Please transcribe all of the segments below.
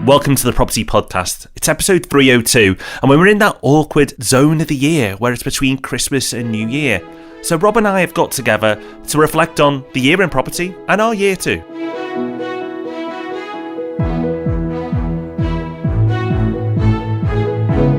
Welcome to the Property Podcast. It's episode 302, and we're in that awkward zone of the year where it's between Christmas and New Year. So Rob and I have got together to reflect on the year in property and our year too.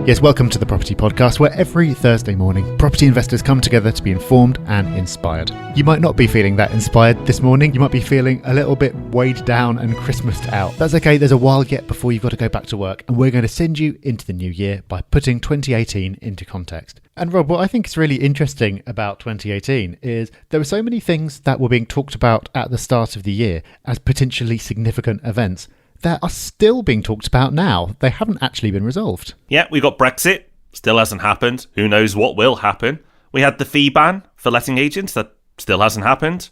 Yes, welcome to the Property Podcast, where every Thursday morning, property investors come together to be informed and inspired. You might not be feeling that inspired this morning. You might be feeling a little bit weighed down and Christmased out. That's okay, there's a while yet before you've got to go back to work, and we're going to send you into the new year by putting 2018 into context. And Rob, what I think is really interesting about 2018 is there were so many things that were being talked about at the start of the year as potentially significant events that are still being talked about now. They haven't actually been resolved. Yeah, we got Brexit. Still hasn't happened. Who knows what will happen. We had the fee ban for letting agents. That still hasn't happened.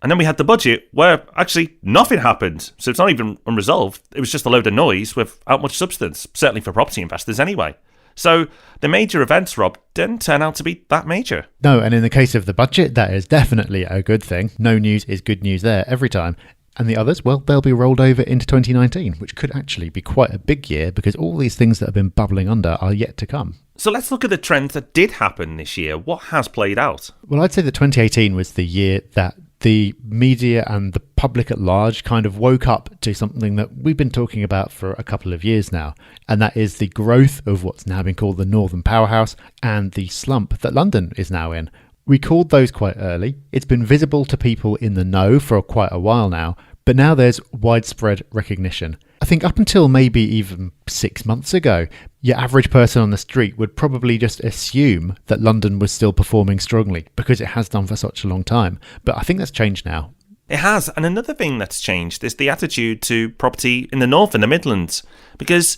And then we had the budget where actually nothing happened. So it's not even unresolved. It was just a load of noise without much substance, certainly for property investors anyway. So the major events, Rob, didn't turn out to be that major. No, and in the case of the budget, that is definitely a good thing. No news is good news there every time. And the others, well, they'll be rolled over into 2019, which could actually be quite a big year because all these things that have been bubbling under are yet to come. So let's look at the trends that did happen this year. What has played out? Well, I'd say that 2018 was the year that the media and the public at large kind of woke up to something that we've been talking about for a couple of years now, and that is the growth of what's now been called the Northern Powerhouse and the slump that London is now in. We called those quite early. It's been visible to people in the know for quite a while now, but now there's widespread recognition. I think up until maybe even 6 months ago, your average person on the street would probably just assume that London was still performing strongly because it has done for such a long time. But I think that's changed now. It has. And another thing that's changed is the attitude to property in the North and the Midlands. Because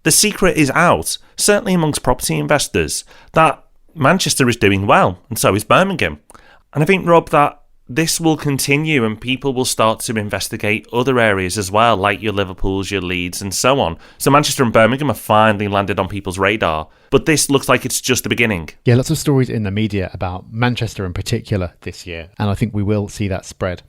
the secret is out, certainly amongst property investors, that Manchester is doing well, and so is Birmingham. And I think, Rob, that this will continue and people will start to investigate other areas as well, like your Liverpools, your Leeds, and so on. So Manchester and Birmingham have finally landed on people's radar, but this looks like it's just the beginning. Yeah, lots of stories in the media about Manchester in particular this year, and I think we will see that spread.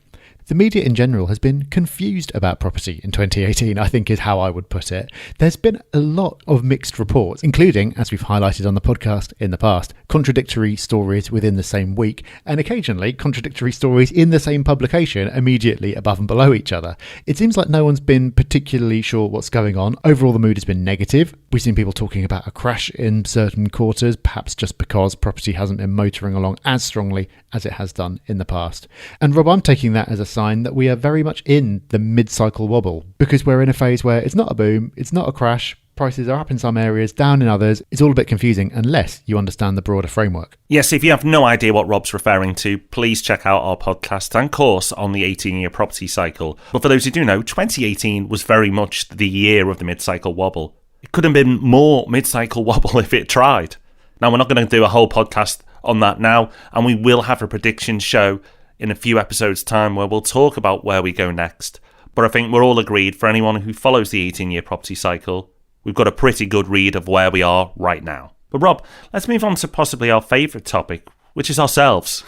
The media in general has been confused about property in 2018, I think is how I would put it. There's been a lot of mixed reports, including, as we've highlighted on the podcast in the past, contradictory stories within the same week, and occasionally contradictory stories in the same publication immediately above and below each other. It seems like no one's been particularly sure what's going on. Overall, the mood has been negative. We've seen people talking about a crash in certain quarters, perhaps just because property hasn't been motoring along as strongly as it has done in the past. And Rob, I'm taking that as a sign that we are very much in the mid-cycle wobble because we're in a phase where it's not a boom, it's not a crash, prices are up in some areas, down in others. It's all a bit confusing unless you understand the broader framework. Yes, if you have no idea what Rob's referring to, please check out our podcast and course on the 18-year property cycle. But for those who do know, 2018 was very much the year of the mid-cycle wobble. It could have been more mid-cycle wobble if it tried. Now, we're not going to do a whole podcast on that now, and we will have a prediction show in a few episodes' time where we'll talk about where we go next. But I think we're all agreed, for anyone who follows the 18-year property cycle, we've got a pretty good read of where we are right now. But Rob, let's move on to possibly our favourite topic, which is ourselves.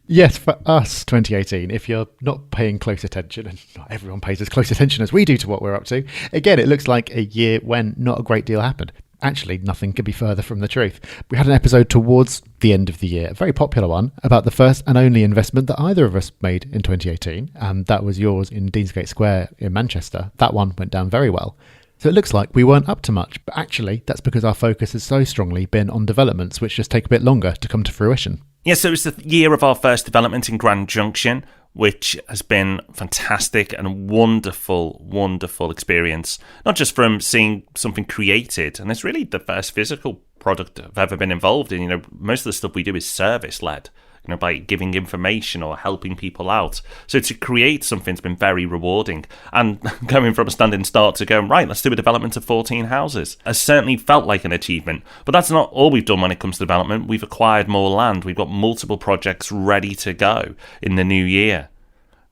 Yes, for us, 2018, if you're not paying close attention, and not everyone pays as close attention as we do to what we're up to, again, it looks like a year when not a great deal happened. Actually, nothing could be further from the truth. We had an episode towards the end of the year, a very popular one, about the first and only investment that either of us made in 2018, and that was yours in Deansgate Square in Manchester. That one went down very well. So it looks like we weren't up to much, but actually that's because our focus has so strongly been on developments which just take a bit longer to come to fruition. Yeah, so it's the year of our first development in Grand Junction, which has been fantastic and a wonderful, wonderful experience. Not just from seeing something created, and it's really the first physical product I've ever been involved in. You know, most of the stuff we do is service-led, you know, by giving information or helping people out. So to create something's been very rewarding. And going from a standing start to going, right, let's do a development of 14 houses, has certainly felt like an achievement. But that's not all we've done when it comes to development. We've acquired more land. We've got multiple projects ready to go in the new year,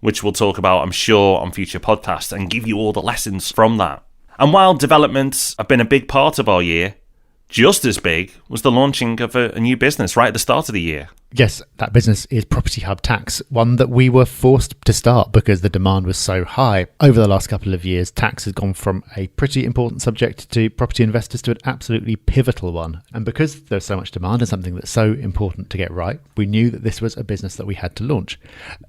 which we'll talk about, I'm sure, on future podcasts and give you all the lessons from that. And while developments have been a big part of our year, just as big was the launching of a new business right at the start of the year. Yes, that business is Property Hub Tax, one that we were forced to start because the demand was so high. Over the last couple of years, tax has gone from a pretty important subject to property investors to an absolutely pivotal one. And because there's so much demand and something that's so important to get right, we knew that this was a business that we had to launch.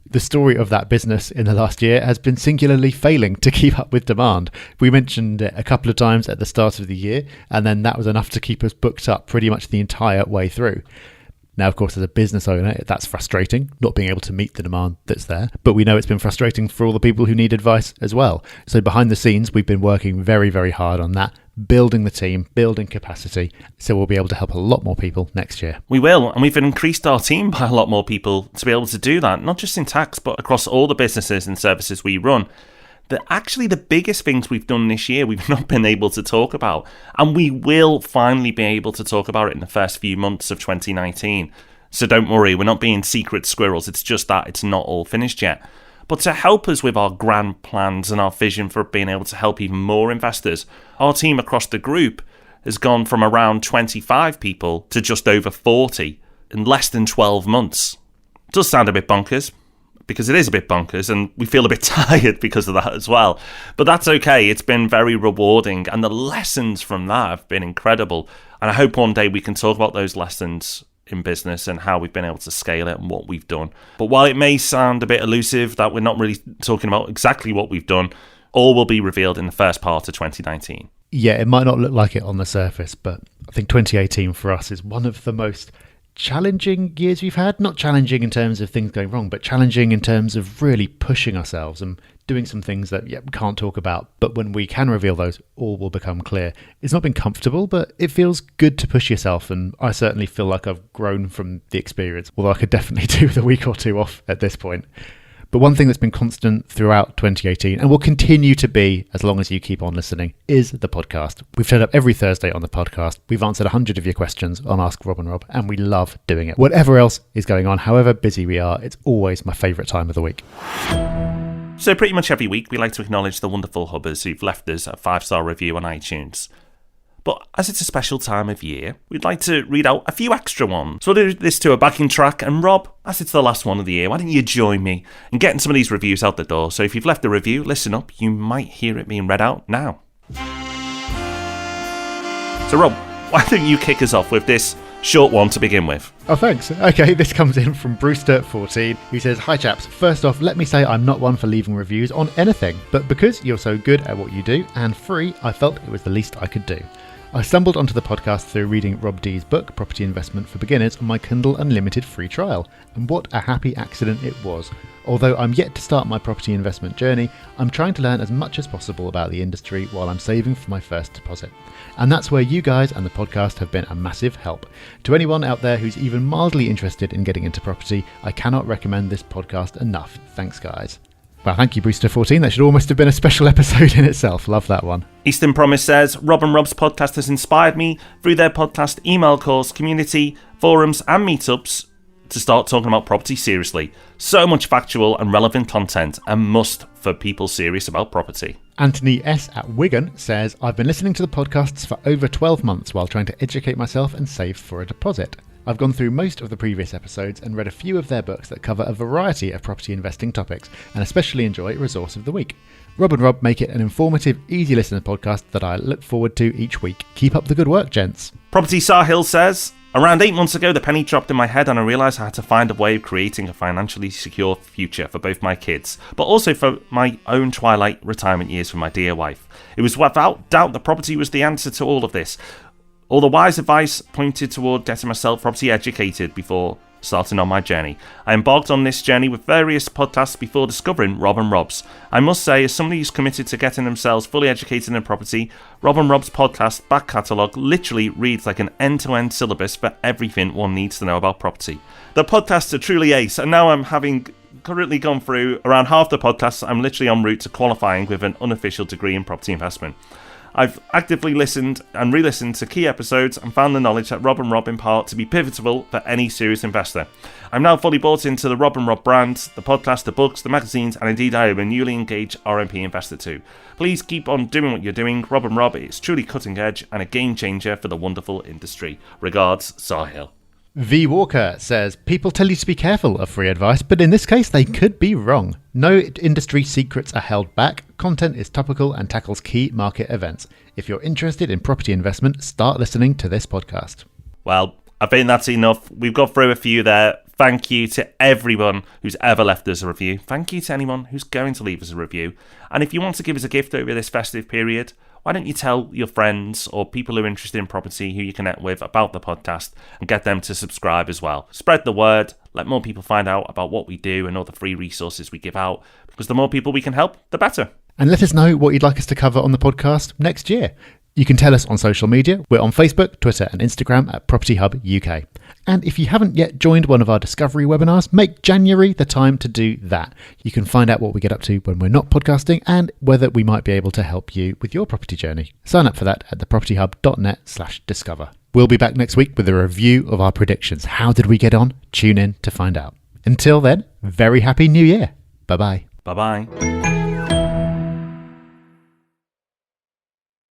The story of that business in the last year has been singularly failing to keep up with demand. We mentioned it a couple of times at the start of the year, and then that was enough to keep us booked up pretty much the entire way through. Now, of course, as a business owner, that's frustrating, not being able to meet the demand that's there. But we know it's been frustrating for all the people who need advice as well. So behind the scenes, we've been working very, very hard on that, building the team, building capacity. So we'll be able to help a lot more people next year. We will. And we've increased our team by a lot more people to be able to do that, not just in tax, but across all the businesses and services we run. Actually, the biggest things we've done this year, we've not been able to talk about. And we will finally be able to talk about it in the first few months of 2019. So don't worry, we're not being secret squirrels. It's just that it's not all finished yet. But to help us with our grand plans and our vision for being able to help even more investors, our team across the group has gone from around 25 people to just over 40 in less than 12 months. It does sound a bit bonkers, because it is a bit bonkers and we feel a bit tired because of that as well. But that's okay. It's been very rewarding and the lessons from that have been incredible. And I hope one day we can talk about those lessons in business and how we've been able to scale it and what we've done. But while it may sound a bit elusive that we're not really talking about exactly what we've done, all will be revealed in the first part of 2019. Yeah, it might not look like it on the surface, but I think 2018 for us is one of the most challenging years we've had. Not challenging in terms of things going wrong, but challenging in terms of really pushing ourselves and doing some things that we can't talk about. But when we can reveal those, all will become clear. It's not been comfortable, but it feels good to push yourself. And I certainly feel like I've grown from the experience, although I could definitely do with a week or two off at this point. But one thing that's been constant throughout 2018 and will continue to be as long as you keep on listening is the podcast. We've turned up every Thursday on the podcast. We've answered 100 of your questions on Ask Rob and Rob, and we love doing it. Whatever else is going on, however busy we are, it's always my favourite time of the week. So pretty much every week we like to acknowledge the wonderful hubbers who've left us a 5-star review on iTunes. But as it's a special time of year, we'd like to read out a few extra ones. So we'll do this to a backing track, and Rob, as it's the last one of the year, why don't you join me in getting some of these reviews out the door? So if you've left a review, listen up, you might hear it being read out now. So Rob, why don't you kick us off with this short one to begin with? Oh, thanks. Okay, this comes in from Brewster14, who says, "Hi chaps, first off, let me say I'm not one for leaving reviews on anything, but because you're so good at what you do and free, I felt it was the least I could do. I stumbled onto the podcast through reading Rob D's book, Property Investment for Beginners, on my Kindle Unlimited free trial, and what a happy accident it was. Although I'm yet to start my property investment journey, I'm trying to learn as much as possible about the industry while I'm saving for my first deposit. And that's where you guys and the podcast have been a massive help. To anyone out there who's even mildly interested in getting into property, I cannot recommend this podcast enough. Thanks, guys." Well, thank you, Brewster14. That should almost have been a special episode in itself. Love that one. Eastern Promise says, "Rob and Rob's podcast has inspired me through their podcast, email calls, community, forums and meetups to start talking about property seriously. So much factual and relevant content, a must for people serious about property." Anthony S. at Wigan says, "I've been listening to the podcasts for over 12 months while trying to educate myself and save for a deposit. I've gone through most of the previous episodes and read a few of their books that cover a variety of property investing topics, and especially enjoy Resource of the Week. Rob and Rob make it an informative, easy listener podcast that I look forward to each week. Keep up the good work, gents." Property Sahil says, "Around 8 months ago, the penny dropped in my head and I realised I had to find a way of creating a financially secure future for both my kids, but also for my own twilight retirement years for my dear wife. It was without doubt that property was the answer to all of this. All the wise advice pointed toward getting myself property educated before starting on my journey. I embarked on this journey with various podcasts before discovering Rob and Rob's. I must say, as somebody who's committed to getting themselves fully educated in property, Rob and Rob's podcast back catalogue literally reads like an end-to-end syllabus for everything one needs to know about property. The podcasts are truly ace, and now I'm having currently gone through around half the podcasts, I'm literally en route to qualifying with an unofficial degree in property investment. I've actively listened and re-listened to key episodes and found the knowledge that Rob and Rob impart to be pivotal for any serious investor. I'm now fully bought into the Rob and Rob brand, the podcast, the books, the magazines, and indeed I am a newly engaged RMP investor too. Please keep on doing what you're doing. Rob and Rob is truly cutting edge and a game changer for the wonderful industry. Regards, Sahil." V Walker says, people tell you to be careful of free advice, but in this case they could be wrong. No industry secrets are held back. Content is topical and tackles key market events. If you're interested in property investment, start listening to this podcast. Well, I think that's enough. We've got through a few there. Thank you to everyone who's ever left us a review. Thank you to anyone who's going to leave us a review. And if you want to give us a gift over this festive period, why don't you tell your friends or people who are interested in property who you connect with about the podcast and get them to subscribe as well. Spread the word, let more people find out about what we do and all the free resources we give out, because the more people we can help, the better. And let us know what you'd like us to cover on the podcast next year. You can tell us on social media. We're on Facebook, Twitter and Instagram at Property Hub UK. And if you haven't yet joined one of our Discovery webinars, make January the time to do that. You can find out what we get up to when we're not podcasting and whether we might be able to help you with your property journey. Sign up for that at thepropertyhub.net/discover. We'll be back next week with a review of our predictions. How did we get on? Tune in to find out. Until then, very happy New Year. Bye-bye. Bye-bye.